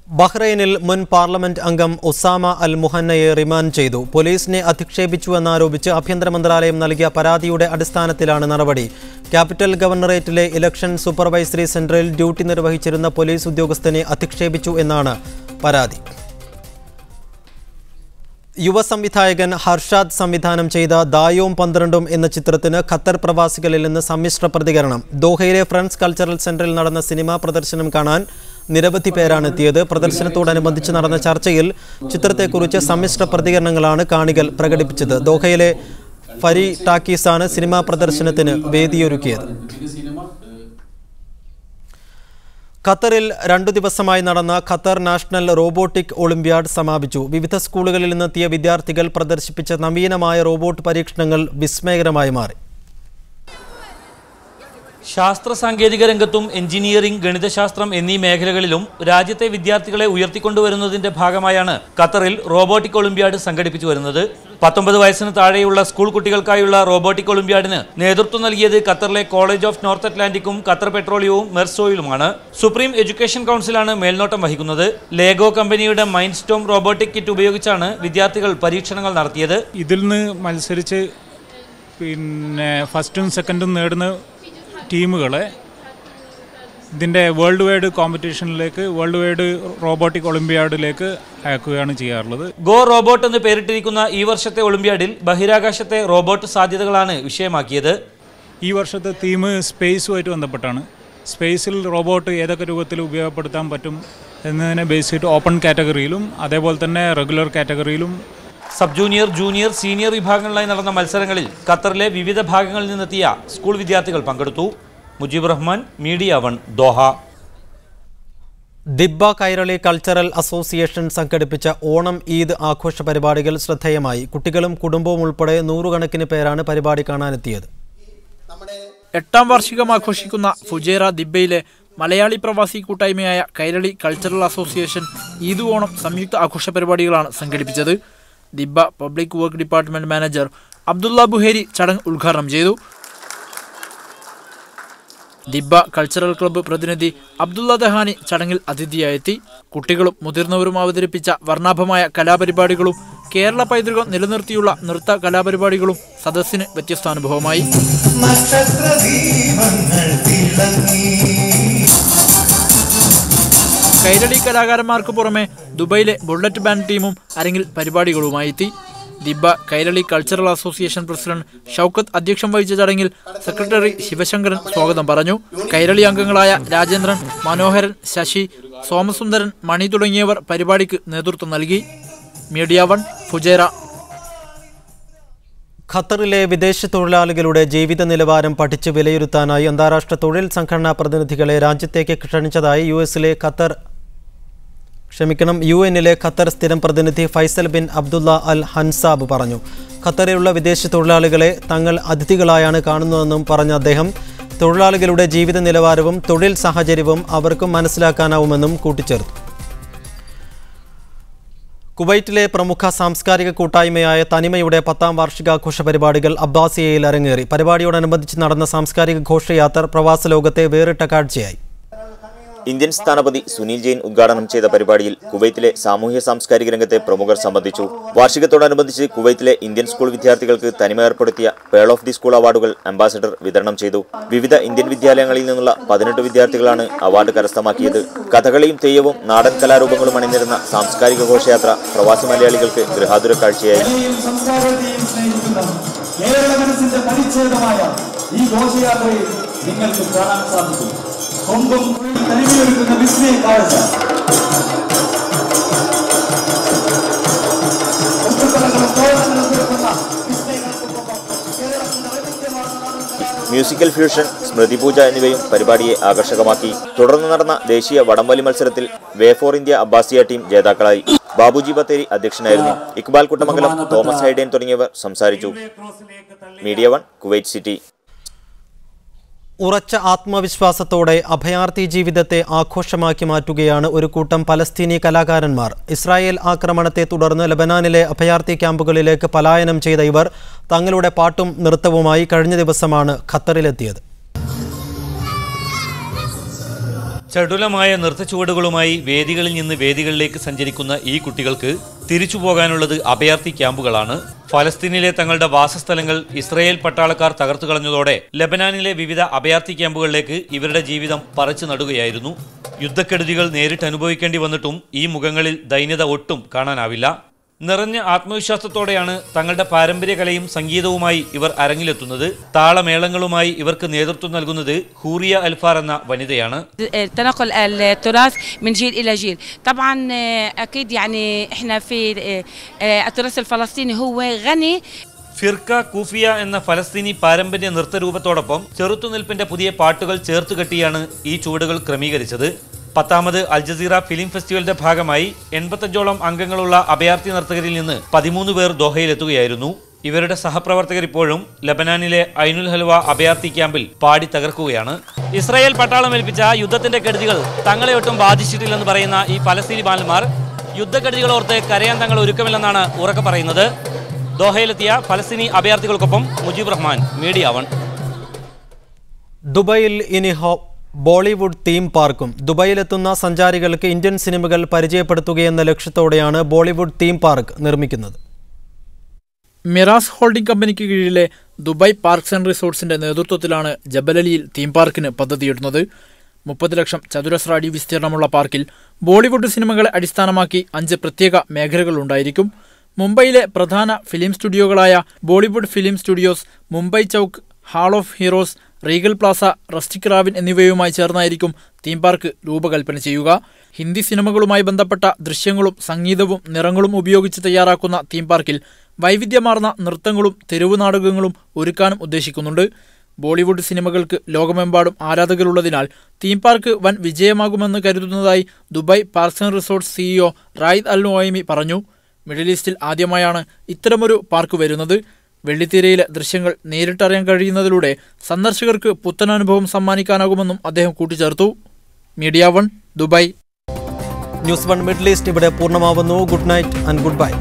ബഹ്റൈനിൽ മുൻ പാർലമെന്റ് അംഗം ഒസാമ അൽ മുഹന്നയെ റിമാൻഡ് ചെയ്തു. പോലീസിനെ അധിക്ഷേപിച്ചുവെന്നാരോപിച്ച് ആഭ്യന്തര മന്ത്രാലയം നൽകിയ പരാതിയുടെ അടിസ്ഥാനത്തിലാണ് നടപടി. ക്യാപിറ്റൽ ഗവർണറേറ്റിലെ ഇലക്ഷൻ സൂപ്പർവൈസറി സെന്ററിൽ ഡ്യൂട്ടി നിർവഹിച്ചിരുന്ന പോലീസ് ഉദ്യോഗസ്ഥനെ അധിക്ഷേപിച്ചു എന്നാണ് പരാതി. യുവ സംവിധായകൻ ഹർഷാദ് സംവിധാനം ചെയ്ത ദായോം 12 എന്ന ചിത്രത്തിന് ഖത്തർ പ്രവാസികളിൽ നിന്ന് സമ്മിശ്ര പ്രതികരണം. ദോഹയിലെ ഫ്രണ്ട്സ് കൾച്ചറൽ സെന്ററിൽ നടന്ന സിനിമാ പ്രദർശനം കാണാൻ നിരവധി പേരാണ് എത്തിയത്. പ്രദർശനത്തോടനുബന്ധിച്ച് നടന്ന ചർച്ചയിൽ ചിത്രത്തെക്കുറിച്ച് സമ്മിശ്ര പ്രതികരണങ്ങളാണ് കാണികൾ പ്രകടിപ്പിച്ചത്. ദോഹയിലെ ഫരി ടാക്കീസാണ് സിനിമാ പ്രദർശനത്തിന് വേദിയൊരുക്കിയത്. ഖത്തറിൽ 2 ദിവസമായി നടന്ന ഖത്തർ നാഷണൽ റോബോട്ടിക് ഒളിമ്പ്യാഡ് സമാപിച്ചു. വിവിധ സ്കൂളുകളിൽ നിന്നെത്തിയ വിദ്യാർത്ഥികൾ പ്രദർശിപ്പിച്ച നവീനമായ റോബോട്ട് പരീക്ഷണങ്ങൾ വിസ്മയകരമായി മാറി. ശാസ്ത്ര സാങ്കേതിക രംഗത്തും എഞ്ചിനീയറിംഗ്, ഗണിതശാസ്ത്രം എന്നീ മേഖലകളിലും രാജ്യത്തെ വിദ്യാർത്ഥികളെ ഉയർത്തിക്കൊണ്ടുവരുന്നതിന്റെ ഭാഗമായാണ് ഖത്തറിൽ റോബോട്ടിക് ഒളിമ്പ്യാഡ് സംഘടിപ്പിച്ചു വരുന്നത്. 19 വയസ്സിന് താഴെയുള്ള സ്കൂൾ കുട്ടികൾക്കായുള്ള റോബോട്ടിക് ഒളിമ്പ്യാഡിന് നേതൃത്വം നൽകിയത് ഖത്തറിലെ കോളേജ് ഓഫ് നോർത്ത് അറ്റ്ലാന്റിക്കും ഖത്തർ പെട്രോളിയവും മെർസോയിലുമാണ്. സുപ്രീം എഡ്യൂക്കേഷൻ കൗൺസിലാണ് മേൽനോട്ടം വഹിക്കുന്നത്. ലേഗോ കമ്പനിയുടെ മൈൻഡ് സ്റ്റോം റോബോട്ടിക് കിറ്റ് ഉപയോഗിച്ചാണ് വിദ്യാർത്ഥികൾ പരീക്ഷണങ്ങൾ നടത്തിയത്. ഇതിൽ നിന്ന് മത്സരിച്ച് ഫസ്റ്റും സെക്കൻഡും നേടുന്ന ടീമുകളെ ഇതിൻ്റെ വേൾഡ് വൈഡ് കോമ്പറ്റീഷനിലേക്ക്, വേൾഡ് വൈഡ് റോബോട്ടിക് ഒളിമ്പ്യാഡിലേക്ക് അയക്കുകയാണ് ചെയ്യാറുള്ളത്. ഗോ റോബോട്ട് എന്ന് പേരിട്ടിരിക്കുന്ന ഈ വർഷത്തെ ഒളിമ്പ്യാഡിൽ ബഹിരാകാശത്തെ റോബോട്ട് സാധ്യതകളാണ് വിഷയമാക്കിയത്. ഈ വർഷത്തെ തീം സ്പേസുമായിട്ട് ബന്ധപ്പെട്ടാണ്. സ്പേസിൽ റോബോട്ട് ഏതൊക്കെ രൂപത്തിൽ ഉപയോഗപ്പെടുത്താൻ പറ്റും എന്നതിനെ ബേസ് ചെയ്തിട്ട് ഓപ്പൺ കാറ്റഗറിയിലും അതേപോലെ തന്നെ റെഗുലർ കാറ്റഗറിയിലും സബ് ജൂനിയർ, ജൂനിയർ, സീനിയർ വിഭാഗങ്ങളിലായി നടന്ന മത്സരങ്ങളിൽ ഖത്തറിലെ വിവിധ ഭാഗങ്ങളിൽ നിന്നെത്തിയ സ്കൂൾ വിദ്യാർത്ഥികൾ പങ്കെടുത്തു. Mujeeb Rahman, media 1, Doha. Dibba Kairali cultural association സംഘടിപ്പിച്ച ഓണം ഈദ് ആഘോഷ പരിപാടികൾ ശ്രദ്ധേയമായി. കുട്ടികളും കുടുംബവും ഉൾപ്പെടെ 100 കണക്കിന് പേരാണ് പരിപാടി കാണാനെത്തിയത്. 8ാം വാർഷികം ആഘോഷിക്കുന്ന ഫുജൈറ ദിബ്ബയിലെ മലയാളി പ്രവാസി കൂട്ടായ്മയായ കൈരളി കൾച്ചറൽ അസോസിയേഷൻ ഈദ് ഓണം സംയുക്ത ആഘോഷ പരിപാടികളാണ് സംഘടിപ്പിച്ചത്. Dibba public work department manager Abdullah Buheiri ചടങ്ങ് ഉദ്ഘാടനം ചെയ്തു. ദിബ്ബ കൾച്ചറൽ ക്ലബ്ബ് പ്രതിനിധി അബ്ദുള്ള ദഹാനി ചടങ്ങിൽ അതിഥിയായെത്തി. കുട്ടികളും മുതിർന്നവരും അവതരിപ്പിച്ച വർണ്ണാഭമായ കലാപരിപാടികളും കേരള പൈതൃകം നിലനിർത്തിയുള്ള നൃത്ത കലാപരിപാടികളും സദസ്സിന് വ്യത്യസ്താനുഭവമായി. കൈരളി കലാകാരന്മാർക്ക് പുറമെ ദുബൈയിലെ ബുള്ളറ്റ് ബാൻഡ് ടീമും അരങ്ങിൽ പരിപാടികളുമായി എത്തി. Dibba Kairali cultural association president Shoukath അധ്യക്ഷം വഹിച്ച ചടങ്ങിൽ സെക്രട്ടറി ശിവശങ്കരൻ സ്വാഗതം പറഞ്ഞു. കൈരളി അംഗങ്ങളായ രാജേന്ദ്രൻ, മനോഹരൻ, ശശി, സോമസുന്ദരൻ, മണി തുടങ്ങിയവർ പരിപാടിക്ക് നേതൃത്വം നൽകി. Media 1, Fujairah. ഖത്തറിലെ വിദേശ തൊഴിലാളികളുടെ ജീവിത നിലവാരം പഠിച്ച് വിലയിരുത്താനായി അന്താരാഷ്ട്ര തൊഴിൽ സംഘടനാ പ്രതിനിധികളെ രാജ്യത്തേക്ക് ക്ഷണിച്ചതായി യുഎന്നിലെ ഖത്തർ സ്ഥിരം പ്രതിനിധി ഫൈസൽ ബിൻ അബ്ദുള്ള അൽ ഹൻസാബ് പറഞ്ഞു. ഖത്തറിലുള്ള വിദേശ തൊഴിലാളികളെ തങ്ങൾ അതിഥികളായാണ് കാണുന്നതെന്നും പറഞ്ഞ അദ്ദേഹം തൊഴിലാളികളുടെ ജീവിത നിലവാരവും തൊഴിൽ സാഹചര്യവും അവർക്കും മനസ്സിലാക്കാനാവുമെന്നും കൂട്ടിച്ചേർത്തു. കുവൈറ്റിലെ പ്രമുഖ സാംസ്കാരിക കൂട്ടായ്മയായ തനിമയുടെ 10ാം വാർഷികാഘോഷ പരിപാടികൾ അബ്ബാസിയയിൽ അരങ്ങേറി. പരിപാടിയോടനുബന്ധിച്ച് നടന്ന സാംസ്കാരിക ഘോഷയാത്ര പ്രവാസ ലോകത്തെ വേറിട്ട കാഴ്ചയായി. ഇന്ത്യൻ സ്ഥാനപതി സുനിൽ ജെയിൻ ഉദ്ഘാടനം ചെയ്ത പരിപാടിയിൽ കുവൈത്തിലെ സാമൂഹ്യ സാംസ്കാരിക രംഗത്തെ പ്രമുഖർ സംബന്ധിച്ചു. വാർഷികത്തോടനുബന്ധിച്ച് കുവൈത്തിലെ ഇന്ത്യൻ സ്കൂൾ വിദ്യാർത്ഥികൾക്ക് തനിമ ഏർപ്പെടുത്തിയ പേൾ ഓഫ് ദി സ്കൂൾ അവാർഡുകൾ അംബാസഡർ വിതരണം ചെയ്തു. വിവിധ ഇന്ത്യൻ വിദ്യാലയങ്ങളിൽ നിന്നുള്ള 18 വിദ്യാർത്ഥികളാണ് അവാർഡ് കരസ്ഥമാക്കിയത്. കഥകളിയും തെയ്യവും നാടൻ കലാരൂപങ്ങളും അണിനിരുന്ന സാംസ്കാരിക ഘോഷയാത്ര പ്രവാസി മലയാളികൾക്ക് ഗൃഹാതുര കാഴ്ചയായി. മ്യൂസിക്കൽ ഫ്യൂഷൻ, സ്മൃതി പൂജ എന്നിവയും പരിപാടിയെ ആകർഷകമാക്കി. തുടർന്ന് നടന്ന ദേശീയ വടംവലി മത്സരത്തിൽ way for India Abbasiya team ജേതാക്കളായി. ബാബുജി ബത്തേരി അധ്യക്ഷനായിരുന്നു. ഇക്ബാൽ കുട്ടമംഗലം, തോമസ് ഹൈഡേൻ തുടങ്ങിയവർ സംസാരിച്ചു. Media 1, Kuwait city. ഉറച്ച ആത്മവിശ്വാസത്തോടെ അഭയാർത്ഥി ജീവിതത്തെ ആഘോഷമാക്കി മാറ്റുകയാണ് ഒരു കൂട്ടം പലസ്തീനി കലാകാരന്മാർ. ഇസ്രായേൽ ആക്രമണത്തെ തുടർന്ന് ലബനാനിലെ അഭയാർത്ഥി ക്യാമ്പുകളിലേക്ക് പലായനം ചെയ്ത ഇവർ തങ്ങളുടെ പാട്ടും നൃത്തവുമായി കഴിഞ്ഞ ദിവസമാണ് ഖത്തറിലെത്തിയത്. ചടുലമായ നൃത്തച്ചുവടുകളുമായി വേദികളിൽ നിന്ന് വേദികളിലേക്ക് സഞ്ചരിക്കുന്ന ഈ കുട്ടികൾക്ക് തിരിച്ചു പോകാനുള്ളത് അഭയാർത്ഥി ക്യാമ്പുകളാണ്. ഫലസ്തീനിലെ തങ്ങളുടെ വാസസ്ഥലങ്ങൾ ഇസ്രയേൽ പട്ടാളക്കാർ തകർത്തു കളഞ്ഞതോടെ ലെബനാനിലെ വിവിധ അഭയാർത്ഥി ക്യാമ്പുകളിലേക്ക് ഇവരുടെ ജീവിതം പറിച്ചു നടുകയായിരുന്നു. യുദ്ധക്കെടുതികൾ നേരിട്ട് അനുഭവിക്കേണ്ടി വന്നിട്ടും ഈ മുഖങ്ങളിൽ ദൈന്യത ഒട്ടും കാണാനാവില്ല. നിറഞ്ഞ ആത്മവിശ്വാസത്തോടെയാണ് തങ്ങളുടെ പാരമ്പര്യ കലയും സംഗീതവുമായി ഇവർ അരങ്ങിലെത്തുന്നത്. താളമേളങ്ങളുമായി ഇവർക്ക് നേതൃത്വം നൽകുന്നത് ഹൂറിയ അൽഫാർ എന്ന വനിതയാണ്. تنقل التراث من جيل إلى جيل. طبعا أكيد يعني إحنا في التراث الفلسطيني هو غني. ഫിർക്ക കൂഫിയ എന്ന ഫലസ്തീനി പാരമ്പര്യ നൃത്തരൂപത്തോടൊപ്പം ചെറുത്തുനിൽപ്പിന്റെ പുതിയ പാട്ടുകൾ ചേർത്തുകെട്ടിയാണ് ഈ ചുവടുകൾ ക്രമീകരിച്ചത്. 10ാമത് അൽ ജസീറ ഫിലിം ഫെസ്റ്റിവലിന്റെ ഭാഗമായി 85ഓളം അംഗങ്ങളുള്ള അഭയാർത്ഥി നർത്തകരിൽ നിന്ന് 13 പേർ ദോഹയിലെത്തുകയായിരുന്നു. ഇവരുടെ സഹപ്രവർത്തകർ ഇപ്പോഴും ലബനാനിലെ ഐനുൽ ഹൽവ അഭയാർത്ഥി ക്യാമ്പിൽ പാടി തകർക്കുകയാണ്. ഇസ്രായേൽ പട്ടാളം ഏൽപ്പിച്ച യുദ്ധത്തിന്റെ കെടുതികൾ തങ്ങളെ ഒട്ടും ബാധിച്ചിട്ടില്ലെന്ന് പറയുന്ന ഈ ഫലസ്തീനി ബാലന്മാർ യുദ്ധക്കെടുതികൾ ഓർത്ത് കരയാൻ തങ്ങൾ ഒരുക്കമില്ലെന്നാണ് ഉറക്കെ പറയുന്നത്. ദോഹയിലെത്തിയ ഫലസ്തീനി അഭയാർത്ഥികൾക്കൊപ്പം മുജീബ് റഹ്മാൻ, മീഡിയ 1. ദുബായിൽ ഇനി ബോളിവുഡ് തീം പാർക്കും. ദുബായിലെത്തുന്ന സഞ്ചാരികൾക്ക് ഇന്ത്യൻ സിനിമകൾ പരിചയപ്പെടുത്തുകയെന്ന ലക്ഷ്യത്തോടെയാണ് ബോളിവുഡ് തീം പാർക്ക് നിർമ്മിക്കുന്നത്. മിറാസ് ഹോൾഡിംഗ് കമ്പനിക്ക് കീഴിലെ ദുബായ് പാർക്സ് ആൻഡ് റിസോർട്ട്സിന്റെ നേതൃത്വത്തിലാണ് ജബലലിയിൽ തീം പാർക്കിന് പദ്ധതിയിടുന്നത്. 30 ലക്ഷം ചതുരശ്ര അടി വിസ്തീർണമുള്ള പാർക്കിൽ ബോളിവുഡ് സിനിമകളെ അടിസ്ഥാനമാക്കി 5 പ്രത്യേക മേഖലകളുണ്ടായിരിക്കും. മുംബൈയിലെ പ്രധാന ഫിലിം സ്റ്റുഡിയോകളായ Bollywood film studios, Mumbai Chowk, hall of heroes, regal plaza, rustic ravine എന്നിവയുമായി ചേർന്നായിരിക്കും തീം പാർക്ക് രൂപകൽപ്പന ചെയ്യുക. ഹിന്ദി സിനിമകളുമായി ബന്ധപ്പെട്ട ദൃശ്യങ്ങളും സംഗീതവും നിറങ്ങളും ഉപയോഗിച്ച് തയ്യാറാക്കുന്ന തീം പാർക്കിൽ വൈവിധ്യമാർന്ന നൃത്തങ്ങളും തെരുവു നാടകങ്ങളും ഒരുക്കാനും ഉദ്ദേശിക്കുന്നുണ്ട്. ബോളിവുഡ് സിനിമകൾക്ക് ലോകമെമ്പാടും ആരാധകരുള്ളതിനാൽ തീം പാർക്ക് വൻ വിജയമാകുമെന്ന് കരുതുന്നതായി Dubai parks and resorts CEO Raed Al Nuaimi പറഞ്ഞു. മിഡിൽ ഈസ്റ്റിൽ ആദ്യമായാണ് ഇത്തരമൊരു പാർക്ക് വരുന്നത്. വെള്ളിത്തിരയിലെ ദൃശ്യങ്ങൾ നേരിട്ടറിയാൻ കഴിയുന്നതിലൂടെ സന്ദർശകർക്ക് പുത്തനനുഭവം സമ്മാനിക്കാനാകുമെന്നും അദ്ദേഹം കൂട്ടിച്ചേർത്തു. Media 1 Dubai. News 1 middle east ഇവിടെ പൂർണ്ണമാവുന്നു. Good night and good bye.